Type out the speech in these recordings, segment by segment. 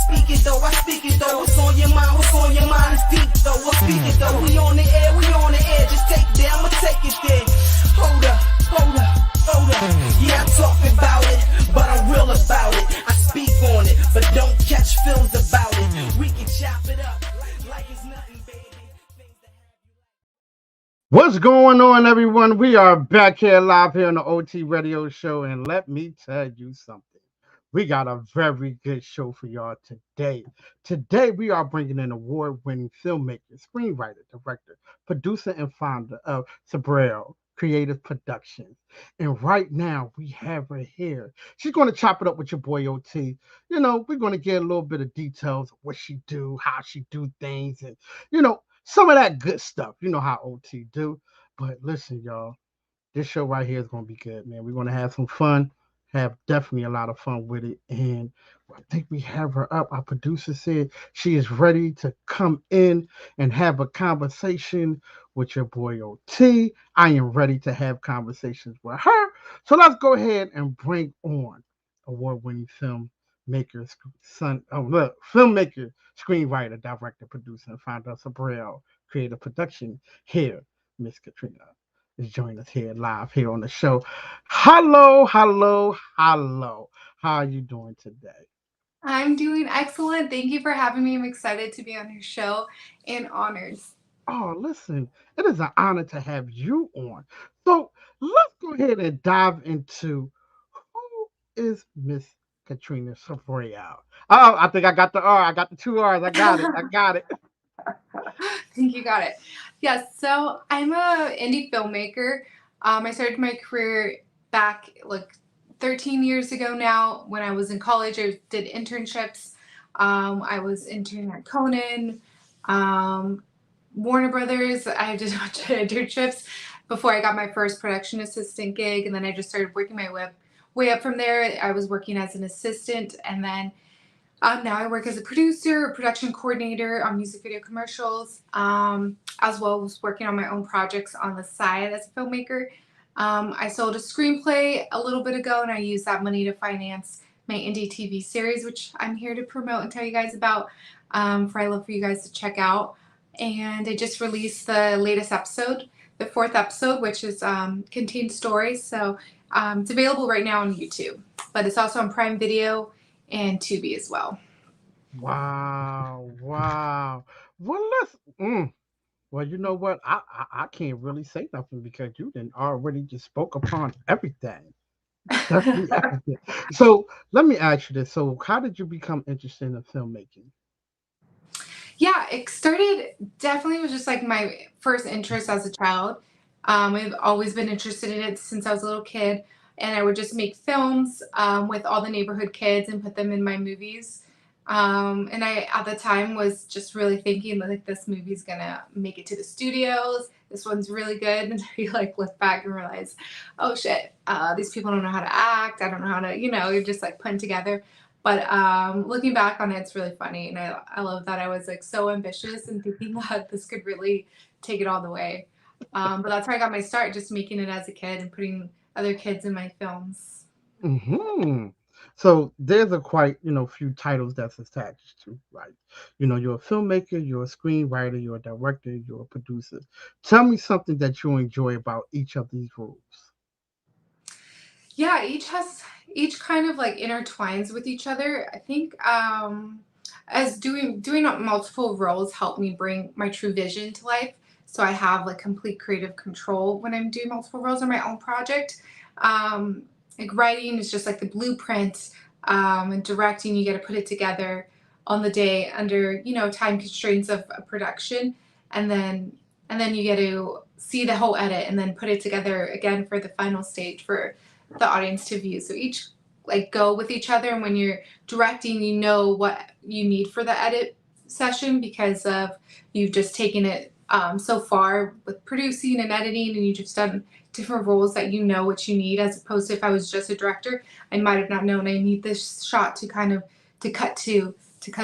speak it though, I speak it though. What's on your mind, it's deep though. I speak it though, we on the air, just take it there, I'ma take it there. Hold up. Yeah, I talk about it, but I'm real about it. I speak on it, but don't catch films about it. We can chop it up like it's nothing, baby. What's going on, everyone? We are back here live here on the OT Radio Show, and let me tell you something. We got a very good show for y'all today. Today, we are bringing in award-winning filmmaker, screenwriter, director, producer, and founder of Cebreiro Creative Productions. And right now, we have her here. She's going to chop it up with your boy OT. You know, we're going to get a little bit of details of what she do, how she do things, and, you know, some of that good stuff. You know how OT do. But listen, y'all, this show right here is going to be good, man. We're going to have some fun, have definitely a lot of fun with it. And I think we have her up. Our producer said she is ready to come in and have a conversation with your boy OT. I am ready to have conversations with her. So let's go ahead and bring on award-winning filmmaker, screenwriter, director, producer, and founder of Cebreiro Creative Production. Here, Miss Katrina is joining us here live here on the show. Hello. How are you doing today? I'm doing excellent. Thank you for having me. I'm excited to be on your show and honored. Oh, listen, it is an honor to have you on. So let's go ahead and dive into who is Miss Katrina Cebreiro. Oh, I think I got the R. I got the two R's. I got it. I think you got it. Yes, so I'm a indie filmmaker. I started my career back like 13 years ago now. When I was in college, I did internships. I was interning at Conan, Warner Brothers. I did a bunch of internships before I got my first production assistant gig, and then I just started working my way up from there. I was working as an assistant, and then now I work as a producer, a production coordinator on music video commercials, as well as working on my own projects on the side as a filmmaker. I sold a screenplay a little bit ago, and I used that money to finance my indie TV series, which I'm here to promote and tell you guys about. I'd love for you guys to check out. And I just released the latest episode, the 4th episode, which is contains stories. So it's available right now on YouTube, but it's also on Prime Video and Tubi as well. Wow. Well, well, you know what? I can't really say nothing because you didn't already just spoke upon everything. Definitely everything. So let me ask you this. So how did you become interested in filmmaking? Yeah, it started definitely was just like my first interest as a child. I've always been interested in it since I was a little kid, and I would just make films with all the neighborhood kids and put them in my movies. And I, at the time, was just really thinking like this movie's gonna make it to the studios. This one's really good. And you like look back and realize, oh shit, these people don't know how to act. I don't know how to, you're just like putting together. But looking back on it, it's really funny. And I love that I was like so ambitious and thinking that this could really take it all the way. But that's where I got my start, just making it as a kid and putting other kids in my films. Hmm. So there's a quite, few titles that's attached to, right? You're a filmmaker, you're a screenwriter, you're a director, you're a producer. Tell me something that you enjoy about each of these roles. Yeah, each kind of like intertwines with each other. I think as doing multiple roles helped me bring my true vision to life. So I have like complete creative control when I'm doing multiple roles on my own project. Like writing is just like the blueprint, and directing, you got to put it together on the day under time constraints of a production, and then you get to see the whole edit and then put it together again for the final stage for the audience to view. So each like go with each other, and when you're directing, you know what you need for the edit session because of you've just taken it so far with producing and editing, and you just done different roles that you know what you need, as opposed to if I was just a director, I might have not known I need this shot to cut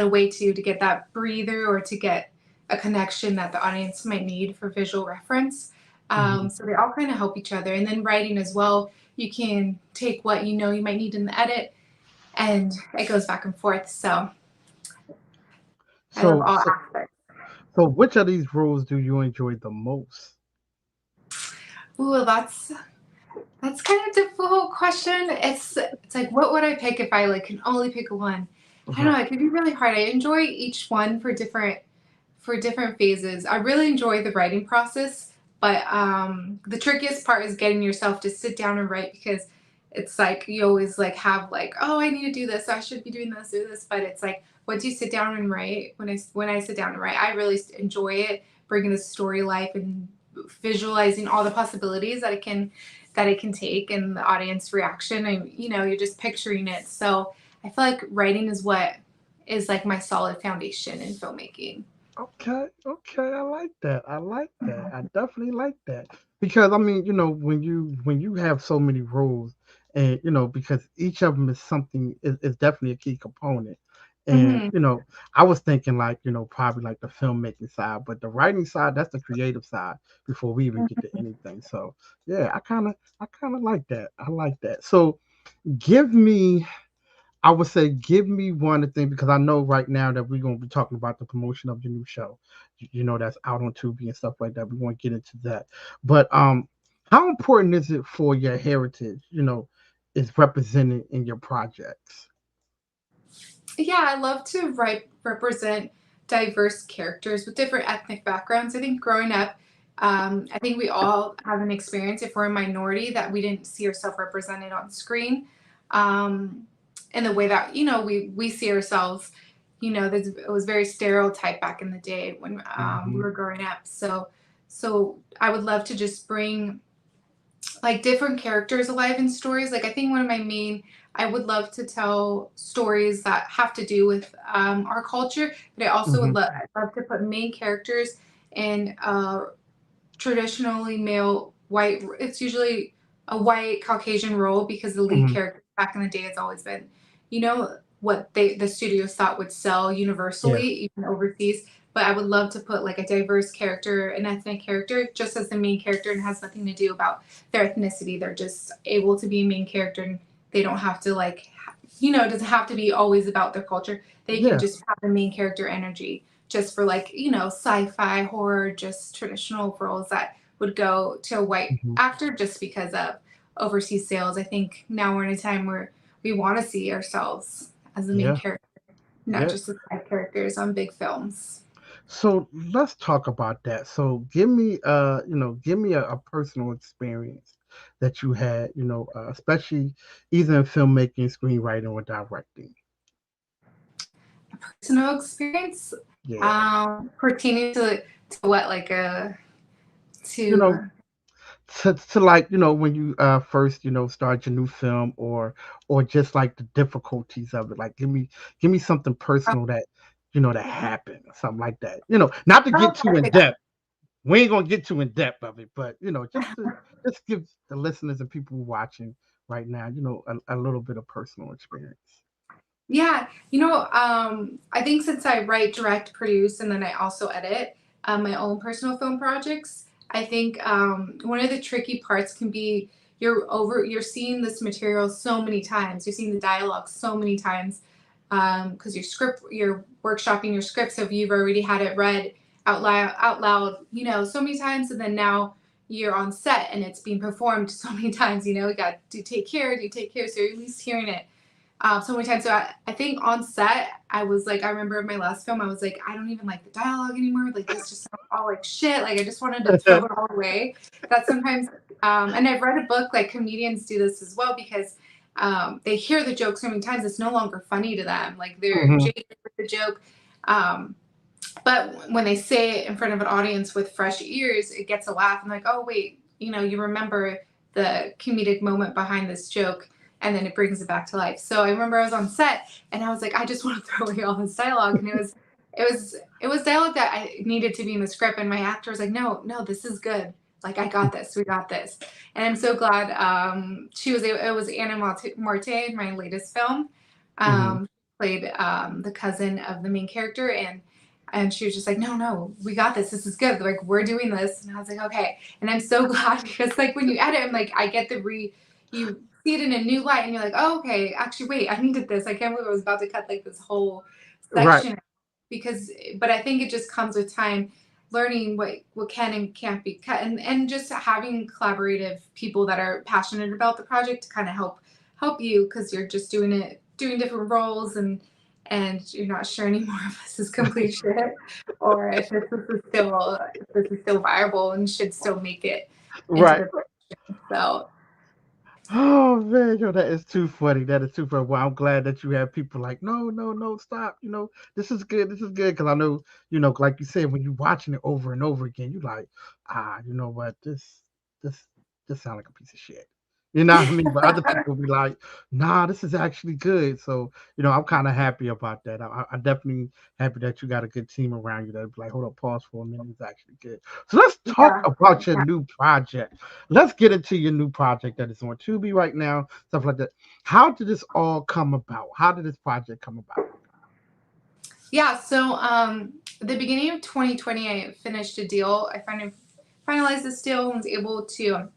away to get that breather or to get a connection that the audience might need for visual reference. So they all kind of help each other. And then writing as well, you can take what you might need in the edit, and it goes back and forth. So I love So, all so, aspects. so, which of these roles do you enjoy the most? Ooh, that's kind of a difficult question. It's like what would I pick if I like can only pick one? I don't know. Right. It can be really hard. I enjoy each one for different phases. I really enjoy the writing process, but the trickiest part is getting yourself to sit down and write because it's like you always like have like, oh, I need to do this. I should be doing this or this. But it's like once you sit down and write, when I sit down and write, I really enjoy it, bringing the story life and visualizing all the possibilities that it can take and the audience reaction. And you're just picturing it. So I feel like writing is what is like my solid foundation in filmmaking. Okay, okay, I like that. I like that. I definitely like that because I mean, when you have so many roles, and because each of them is something is definitely a key component. And Hmm. I was thinking like probably like the filmmaking side, but the writing side, that's the creative side before we even get to anything. So yeah, I kind of like that. I like that. So give me I would say give me one thing because I know right now that we're gonna be talking about the promotion of your new show. That's out on Tubi and stuff like that. We want to get into that. But how important is it for your heritage, is represented in your projects? Yeah, I love to represent diverse characters with different ethnic backgrounds. I think growing up, I think we all have an experience if we're a minority that we didn't see ourselves represented on screen, um, in the way that we see ourselves. It was very stereotyped back in the day when we Hmm. were growing up. So I would love to just bring like different characters alive in stories. Like I think one of my main, I would love to tell stories that have to do with our culture, but I also Hmm. I'd love to put main characters in traditionally male white. It's usually a white Caucasian role because the lead Hmm. character back in the day has always been, what the studios thought would sell Yeah. universally, even overseas. But I would love to put like a diverse character, an ethnic character, just as the main character, and has nothing to do about their ethnicity. They're just able to be a main character, and they don't have to like, it doesn't have to be always about their culture. They can Yeah. just have the main character energy just for like sci-fi horror, just traditional roles that would go to a white Hmm. actor just because of overseas sales. I think now we're in a time where we want to see ourselves as the main Yeah. character, not Yeah. just as side characters on big films. So let's talk about that. So give me a personal experience that you had, especially either in filmmaking, screenwriting, or directing. Personal experience, Yeah. pertaining to what like You to know, to like, when you first, start your new film or just like the difficulties of it. Like give me something oh, personal that happened, or something like that. Not to get too in okay. depth. We ain't gonna get too in depth of it, but just give the listeners and people watching right now, a little bit of personal experience. Yeah, I think since I write, direct, produce, and then I also edit my own personal film projects, I think one of the tricky parts can be you're seeing this material so many times, you're seeing the dialogue so many times because you're workshopping your script, so you've already had it read out loud, so many times, and then now you're on set and it's being performed so many times. You got to do take care, so you're at least hearing it so many times. So I think on set, I remember in my last film, I was like, I don't even like the dialogue anymore. Like, this just sounds all like shit. Like, I just wanted to throw it all away. That sometimes, and I've read a book, like, comedians do this as well because they hear the joke so many times, it's no longer funny to them. Like, they're Hmm. jaded with the joke. Um, but when they say it in front of an audience with fresh ears, it gets a laugh. I'm like, oh, wait, you remember the comedic moment behind this joke, and then it brings it back to life. So I remember I was on set and I was like, I just want to throw away all this dialogue. And it was dialogue that I needed to be in the script. And my actor was like, no, no, this is good. Like, I got this. We got this. And I'm so glad it was Anna Marte in my latest film. Hmm. Played the cousin of the main character, and she was just like, no, no, we got this. This is good. Like, we're doing this. And I was like, okay. And I'm so glad because, like, when you edit, I'm like, I get you see it in a new light and you're like, oh, okay, actually, wait, I needed this. I can't believe I was about to cut, like, this whole Right. section because, but I think it just comes with time, learning what can and can't be cut, and just having collaborative people that are passionate about the project to kind of help you, because you're just doing different roles, and you're not sure anymore if this is complete shit, or if this is still viable and should still make it into Right. the production. So Oh man, yo, that is too funny. That is too funny. Well, I'm glad that you have people like, no, no, no, stop. This is good. This is good. Because I know, like you said, when you're watching it over and over again, you're like, you know what? This, this sounds like a piece of shit. You know what I mean? But other people be like, nah, this is actually good. So, I'm kind of happy about that. I definitely happy that you got a good team around you that be like, hold up, pause for a minute. It's actually good. So let's talk yeah, about your yeah. new project. Let's get into your new project that is on Tubi right now, stuff like that. How did this all come about? How did this project come about? Yeah, so at the beginning of 2020, I finished a deal. I finalized this deal and was able to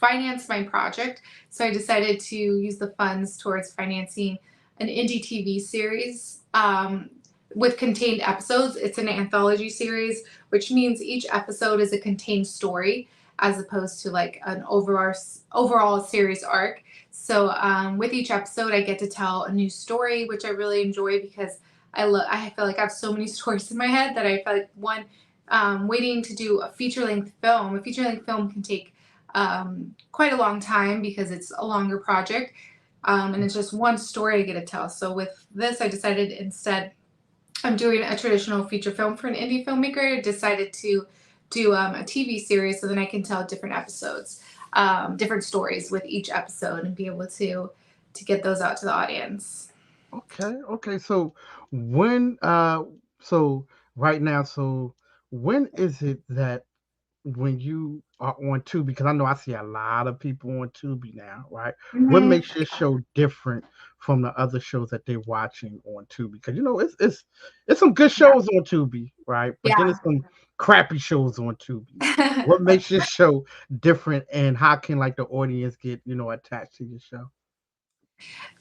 finance my project. So I decided to use the funds towards financing an indie TV series with contained episodes. It's an anthology series, which means each episode is a contained story as opposed to like an overall series arc. So with each episode, I get to tell a new story, which I really enjoy because I feel like I have so many stories in my head that I feel like waiting to do a feature length film. A feature length film can take quite a long time because it's a longer project, and it's just one story I get to tell. So with this, I decided instead I'm doing a traditional feature film for an indie filmmaker. I decided to do a TV series so then I can tell different episodes, different stories with each episode, and be able to get those out to the audience. Okay, okay. So when so right now, so when is it that when you are on Tubi, because I know I see a lot of people on Tubi now, right? What Mm-hmm. makes your show different from the other shows that they're watching on Tubi? Because it's some good shows on Tubi, right? But then Yeah. it's some crappy shows on Tubi. What makes your show different, and how can like the audience get attached to your show?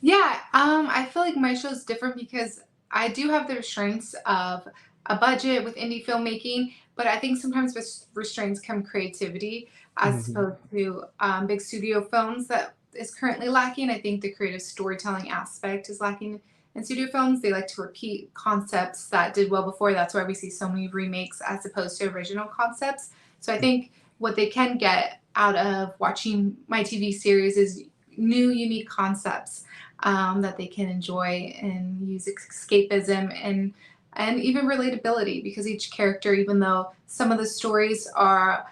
Yeah, I feel like my show's different because I do have the restraints of a budget with indie filmmaking, but I think sometimes with restraints come creativity as Hmm. opposed to big studio films that is currently lacking. I think the creative storytelling aspect is lacking in studio films. They like to repeat concepts that did well before. That's why we see so many remakes as opposed to original concepts. So I think what they can get out of watching my TV series is new, unique concepts that they can enjoy and use escapism and even relatability, because each character, even though some of the stories are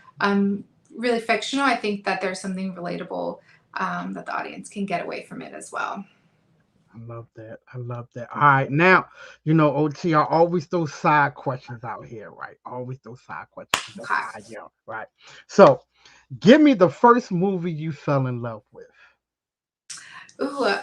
really fictional, I think that there's something relatable that the audience can get away from it as well. I love that. I love that. All right, now OT. I always throw side questions out here, right? Always those side questions. 'Cause that's Okay. how I am, right? So, give me the first movie you fell in love with. Ooh,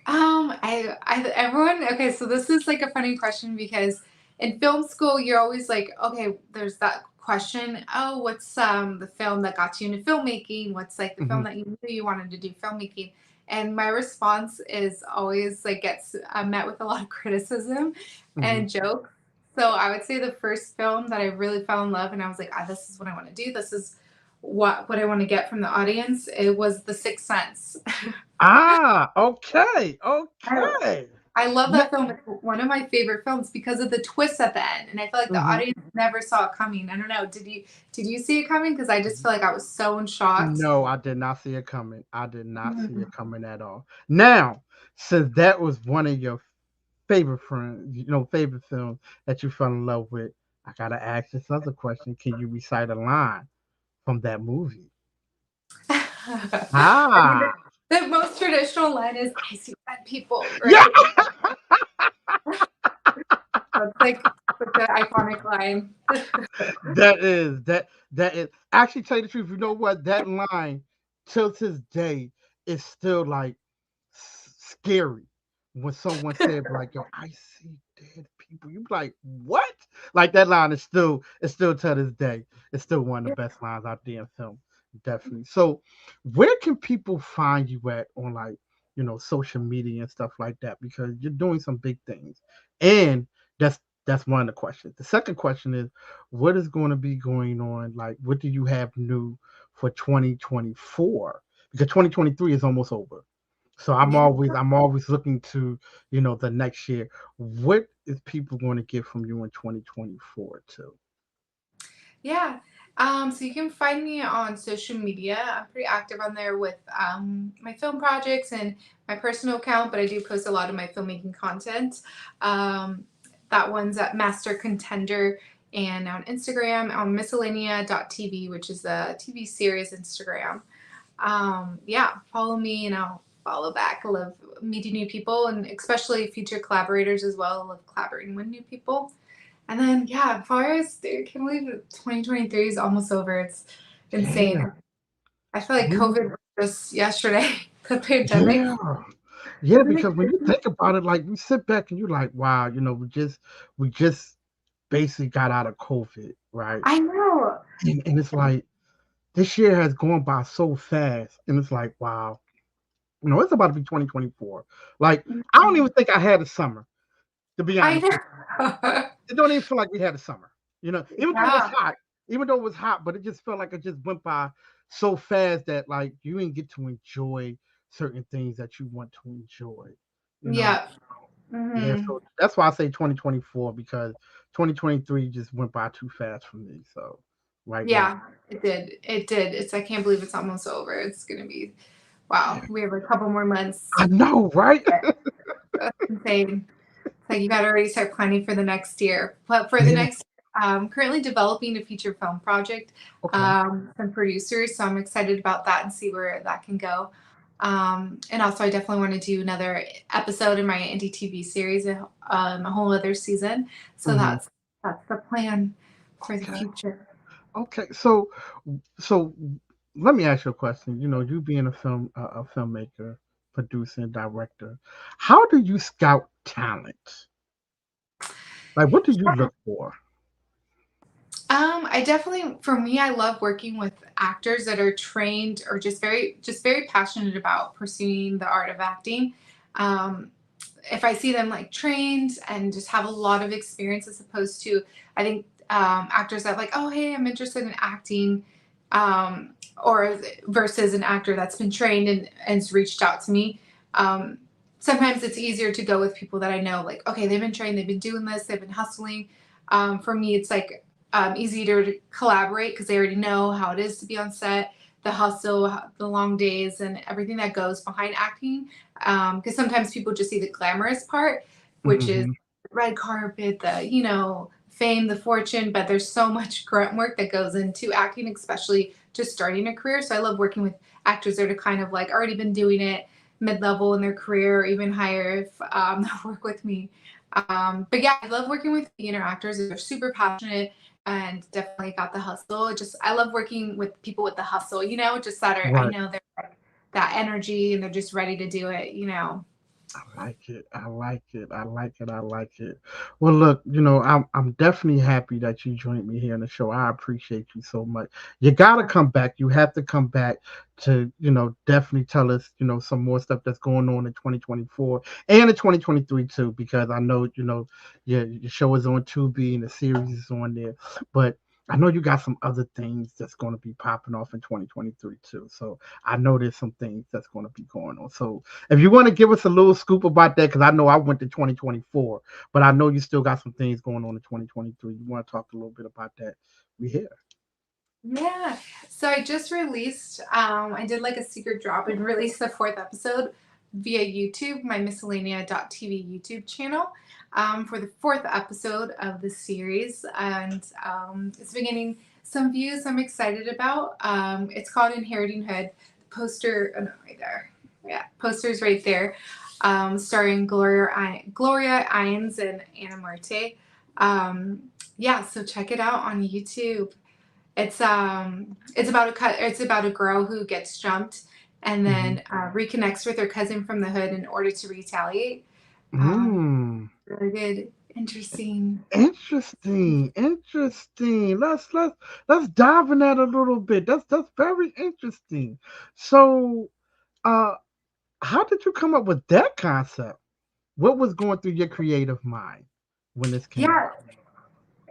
everyone. Okay, so this is like a funny question because in film school, you're always like, okay, there's that question. Oh, what's the film that got you into filmmaking? What's like the film Hmm. that you knew you wanted to do filmmaking? And my response is always like gets met with a lot of criticism Hmm. and jokes. So I would say the first film that I really fell in love and I was like, this is what I want to do. This is what I want to get from the audience. It was The Sixth Sense. Ah, okay, I okay. I love Yeah. that film. It's one of my favorite films because of the twist at the end, and I feel like the Hmm. audience never saw it coming. I don't know. Did you see it coming? Because I just feel like I was so shocked. No, I did not see it coming. I did not see Mhm. it coming at all. Now, since that was one of your favorite friends, favorite films that you fell in love with, I gotta ask this other question. Can you recite a line from that movie? I mean, Ah, the most traditional line is "I see dead people," yeah, right? That's like such an iconic line. that is actually tell you the truth. You know what? That line till this day is still like scary when someone said like, "Yo, I see dead people." You be like, "What?" Like that line is still to this day. It's still one of the best lines out there in film, definitely. So, where can people find you at on like social media and stuff like that? Because you're doing some big things, and that's That's one of the questions. The second question is, what is going to be going on? Like, what do you have new for 2024? Because 2023 is almost over. So I'm always looking to, the next year. What is people going to get from you in 2024 too? Yeah. So you can find me on social media. I'm pretty active on there with my film projects and my personal account, but I do post a lot of my filmmaking content. Um, that one's at Master Contender, and on Instagram on miscellanea.tv, which is the TV series Instagram. Yeah, follow me and I'll follow back. I love meeting new people and especially future collaborators as well. I love collaborating with new people. And then, yeah, as far as, dude, I can't believe 2023 is almost over. It's Yeah, insane. I feel like yeah, COVID was just yesterday, the pandemic. yeah, yeah. Isn't it Because when you crazy? think about it, like you sit back and you're like, wow, we just basically got out of COVID, right? I know. And it's like this year has gone by so fast, and it's like, wow, it's about to be 2024. Like I don't even think I had a summer, to be I honest with know. you. It don't even feel like we had a summer. Even though it was Yeah. hot, but it just felt like it just went by so fast that like you didn't get to enjoy certain things that you want to enjoy. You know, Yeah. yeah. Hmm. So that's why I say 2024 because 2023 just went by too fast for me. So right now, Yeah, it did. It did. I can't believe it's almost over. It's going to be, wow, yeah. we have a couple more months. I know, right? That's insane. It's like you got to already start planning for the next year. But for the Yeah. next, currently developing a feature film project, Okay. some producers. So I'm excited about that and see where that can go. And also, I definitely want to do another episode in my indie TV series, a whole other season. So Hmm. that's the plan for the Okay. future. Okay. So let me ask you a question. You being a filmmaker, producer, and director, how do you scout talent? Like, what do you look for? I definitely, for me, I love working with actors that are trained or just very passionate about pursuing the art of acting. Um, if I see them like trained and just have a lot of experience, as opposed to, I think actors that like, oh hey, I'm interested in acting, or versus an actor that's been trained and's reached out to me. Um, Sometimes it's easier to go with people that I know, like okay, they've been trained, they've been doing this, they've been hustling. For me, it's like easier to collaborate because they already know how it is to be on set, the hustle, the long days, and everything that goes behind acting. Because sometimes people just see the glamorous part, which is Hmm. the red carpet, the fame, the fortune, but there's so much grunt work that goes into acting, especially just starting a career. So I love working with actors that are kind of like already been doing it mid-level in their career or even higher if they'll work with me. But yeah, I love working with beginner actors. They're super passionate and definitely got the hustle. Just I love working with people with the hustle, just that are I Right. know they're like that energy and they're just ready to do it. I like it. I like it. I like it. I like it. Well, look, I'm definitely happy that you joined me here on the show. I appreciate you so much. You gotta come back. You have to come back to, definitely tell us, some more stuff that's going on in 2024 and in 2023 too, because I know, your show is on Tubi and the series is on there, but I know you got some other things that's going to be popping off in 2023 too. So I know there's some things that's going to be going on. So if you want to give us a little scoop about that, because I know I went to 2024, but I know you still got some things going on in 2023. You want to talk a little bit about that? We here. Yeah. So I just released, I did like a secret drop and released the fourth episode via YouTube, my miscellanea.tv YouTube channel, for the fourth episode of the series. And it's been getting some views I'm excited about. It's called Inheriting Hood. The poster, oh no, right there. Yeah, poster's right there. Starring Gloria Ines and Anna Marte. Yeah, so check it out on YouTube. It's about a girl who gets jumped and Hmm. then reconnects with her cousin from the hood in order to retaliate. Um, Mm. Really good, interesting. Interesting. Interesting. Let's dive in that a little bit. That's very interesting. So, uh, how did you come up with that concept? What was going through your creative mind? when this came Yeah.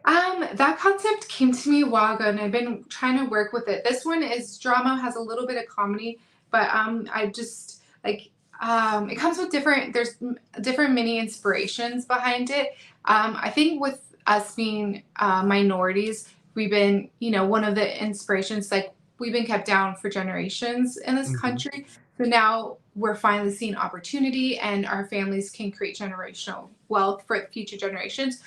out? That concept came to me a while ago, and I've been trying to work with it. This one is drama, has a little bit of comedy, but I just like it comes with different mini inspirations behind it. I think with us being minorities, we've been, one of the inspirations, like we've been kept down for generations in this Hmm. country. So now we're finally seeing opportunity, and our families can create generational wealth for future generations.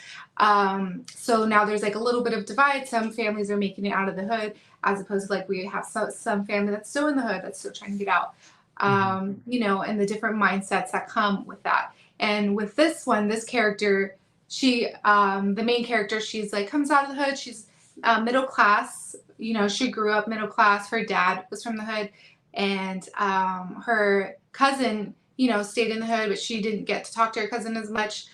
So now there's like a little bit of divide. Some families are making it out of the hood, as opposed to like we have some family that's still in the hood, that's still trying to get out. Hmm. And the different mindsets that come with that. And with this one, this character, the main character, she's like comes out of the hood. She's middle class. She grew up middle class. Her dad was from the hood, and her cousin, stayed in the hood, but she didn't get to talk to her cousin as much.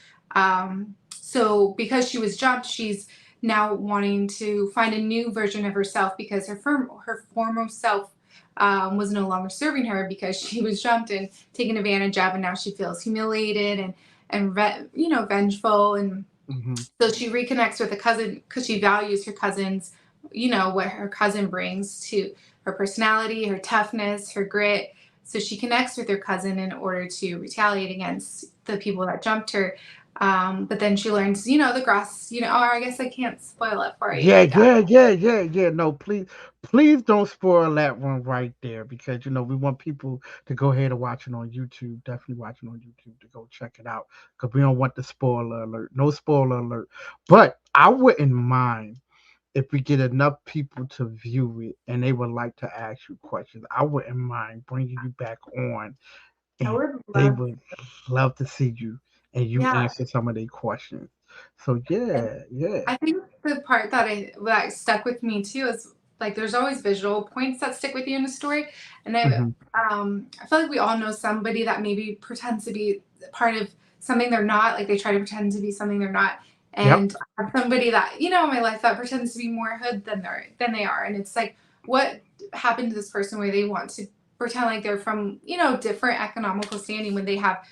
So because she was jumped, she's now wanting to find a new version of herself, because her former self was no longer serving her, because she was jumped and taken advantage of, and now she feels humiliated and vengeful. And Hmm. so she reconnects with a cousin because she values her cousin's, what her cousin brings to her personality, her toughness, her grit. So she connects with her cousin in order to retaliate against the people that jumped her. But then she learns, the grass, or I guess I can't spoil it for you. Yeah, Like, yeah, yeah, yeah, yeah. No, please don't spoil that one right there, because we want people to go ahead and watch it on YouTube. Definitely watch it on YouTube to go check it out, because we don't want the spoiler alert. No spoiler alert. But I wouldn't mind if we get enough people to view it and they would like to ask you questions. I wouldn't mind bringing you back on, I and would they love, would love to see you and you yeah. answer some of their questions. So And yeah, yeah. I think the part that stuck with me too is like there's always visual points that stick with you in a story, and Hmm. I feel like we all know somebody that maybe pretends to be part of something they're not. Like they try to pretend to be something they're not, Yep. and I have somebody that in my life that pretends to be more hood than they are, and it's like what happened to this person where they want to pretend like they're from different economical standing when they have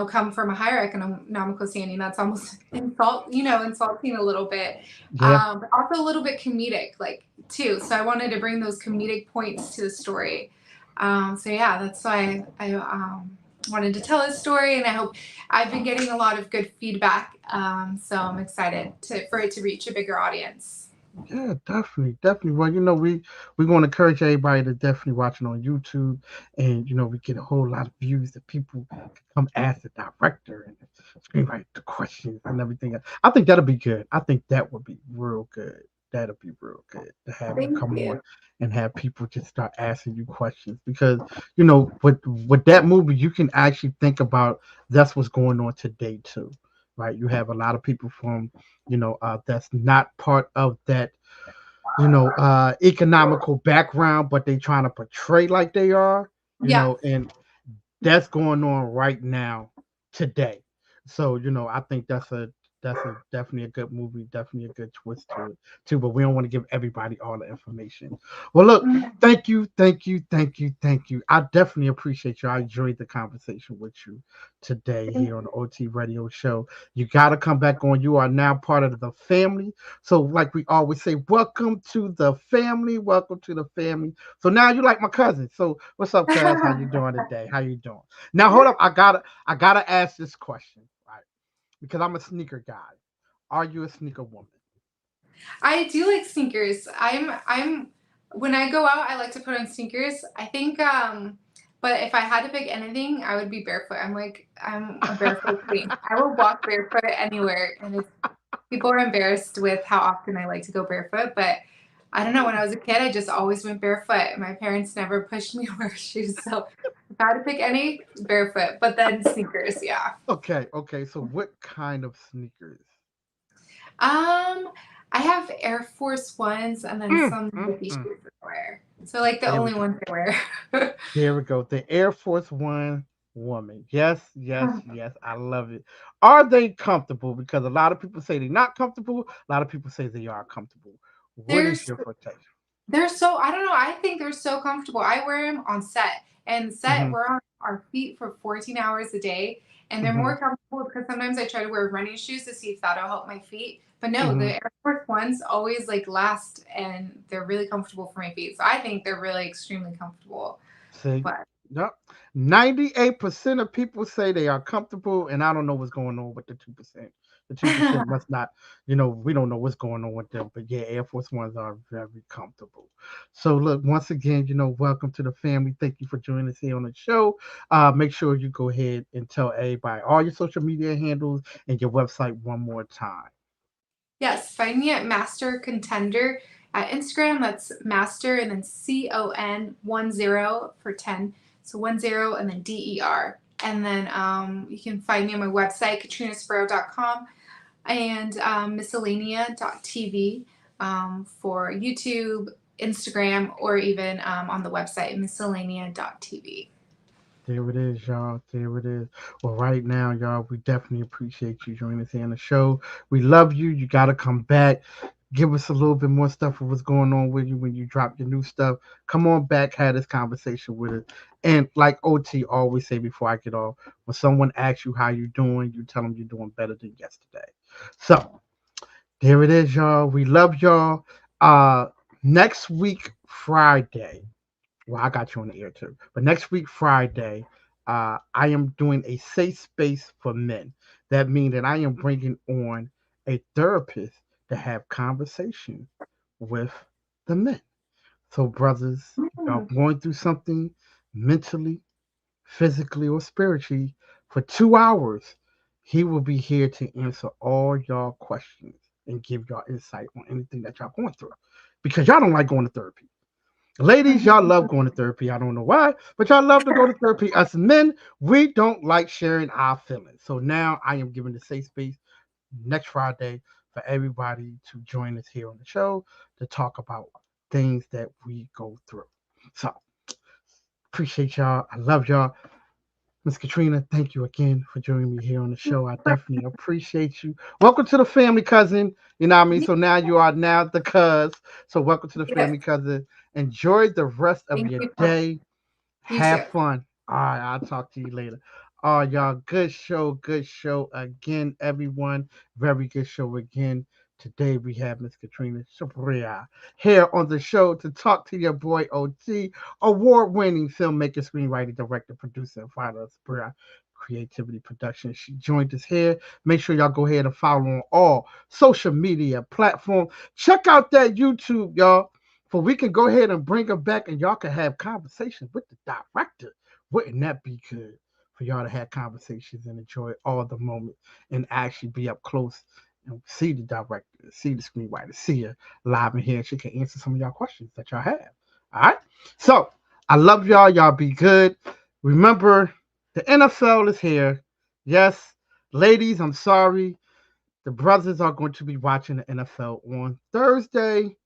come from a higher economical standing. That's almost insulting a little bit, Yeah. but also a little bit comedic, like too. So I wanted to bring those comedic points to the story. So yeah, that's why I wanted to tell this story, and I hope I've been getting a lot of good feedback. So I'm excited for it to reach a bigger audience. Yeah, definitely, definitely. Well, we want to encourage everybody to definitely watch it on YouTube, and we get a whole lot of views that people can come ask the director and the screenwriter the questions and everything. I think that'll be good. I think that would be real good. That'll be real good to have you Thank come on you. and have people just start asking you questions, because with that movie you can actually think about that's what's going on today too, right? You have a lot of people from that's not part of that economical background, but they trying to portray like they are, Yeah. and that's going on right now today. So I think that's a definitely a good movie, definitely a good twist to it too. But we don't want to give everybody all the information. Well, look, thank you, thank you, thank you, thank you. I definitely appreciate you. I enjoyed the conversation with you today here on the OT Radio Show. You got to come back on. You are now part of the family. So, like we always say, welcome to the family. Welcome to the family. So now you like my cousin. So what's up, cuz? How you doing today? How you doing? Now hold up. I gotta ask this question, right? Because I'm a sneaker guy. Are you a sneaker woman? I do like sneakers. I'm when I go out, I like to put on sneakers. I think but if I had to pick anything, I would be barefoot. I'm a barefoot queen. I will walk barefoot anywhere, and people are embarrassed with how often I like to go barefoot, but I don't know, when I was a kid, I just always went barefoot. My parents never pushed me to wear shoes, so if I had to pick any, barefoot, but then sneakers, yeah. Okay, okay. So what kind of sneakers? Um, I have Air Force Ones and then Mm, some mm, Nike mm. shoes I wear. So like the There we only go. ones I wear. There we go. The Air Force One woman. Yes, yes, yes. I love it. Are they comfortable? Because a lot of people say they're not comfortable. A lot of people say they are comfortable. What They're is your forte? they're so, I don't know, I think they're so comfortable. I wear them on set, and set Hmm. we're on our feet for 14 hours a day, and they're more comfortable because sometimes I try to wear running shoes to see if that'll help my feet. But no, Mm-hmm. the Air Force Ones always like last, and they're really comfortable for my feet. So I think they're really extremely comfortable. See, But yep. 98% of people say they are comfortable, and I don't know what's going on with the 2%. The 2% must not, we don't know what's going on with them. But yeah, Air Force Ones are very comfortable. So look, once again, welcome to the family. Thank you for joining us here on the show. Make sure you go ahead and tell everybody all your social media handles and your website one more time. yes, find me at Master Contender at Instagram. That's Master and then CON10 for 10. So 10 and then DER. And then you can find me on my website, katrinacebreiro.com, and miscellanea.tv for YouTube, Instagram, or even on the website, miscellanea.tv. There it is, y'all. There it is. Well, right now, y'all, we definitely appreciate you joining us here on the show. We love you. You got to come back. Give us a little bit more stuff of what's going on with you when you drop your new stuff. Come on back, have this conversation with us. And like OT always say before I get off, when someone asks you how you doing, you tell them you're doing better than yesterday. So there it is, y'all. We love y'all. Next week, Friday. Well, I got you on the air too. But next week, Friday, I am doing a safe space for men. That means that I am bringing on a therapist to have conversation with the men. So, brothers, if y'all going through something mentally, physically, or spiritually for 2 hours, he will be here to answer all y'all questions and give y'all insight on anything that y'all going through. Because y'all don't like going to therapy. Ladies, y'all love going to therapy. I don't know why, but y'all love to go to therapy. Us men, we don't like sharing our feelings. So now I am giving the safe space next Friday for everybody to join us here on the show to talk about things that we go through. So appreciate y'all. I love y'all. Miss Katrina, thank you again for joining me here on the show. I definitely appreciate you. Welcome to the family, cousin. You know what I mean? So now you are now the cuz. So welcome to the Yes, family, cousin. Enjoy the rest of thank your you. day. You too. Have fun. All right, I'll talk to you later. Oh, y'all, good show again, everyone. Very good show again. Today we have Miss Katrina Cebreiro here on the show to talk to your boy OT, award-winning filmmaker, screenwriter, director, producer, and founder of Cebreiro Creativity Production. She joined us here. Make sure y'all go ahead and follow on all social media platforms. Check out that YouTube, y'all, for we can go ahead and bring her back and y'all can have conversations with the director. Wouldn't that be good for y'all to have conversations and enjoy all the moments and actually be up close and see the director, see the screenwriter, see her live in here. She can answer some of y'all questions that y'all have. All right. So I love y'all. Y'all be good. Remember, the NFL is here. Yes, ladies, I'm sorry. The brothers are going to be watching the NFL on Thursday,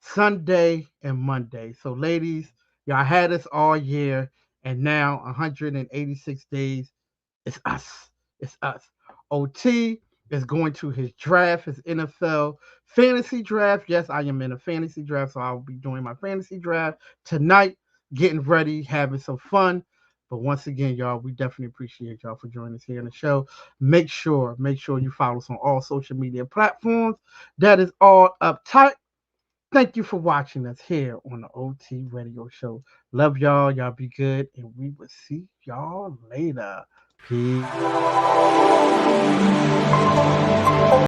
Sunday, and Monday. So, ladies, y'all had us all year, and now 186 days. It's us. It's us. OT is going to his draft, his NFL fantasy draft. Yes, I am in a fantasy draft, so I'll be doing my fantasy draft tonight, getting ready, having some fun. But once again, y'all, we definitely appreciate y'all for joining us here on the show. Make sure you follow us on all social media platforms. That is all up tight. Thank you for watching us here on the OT Radio Show. Love y'all. Y'all be good. And we will see y'all later. Peace.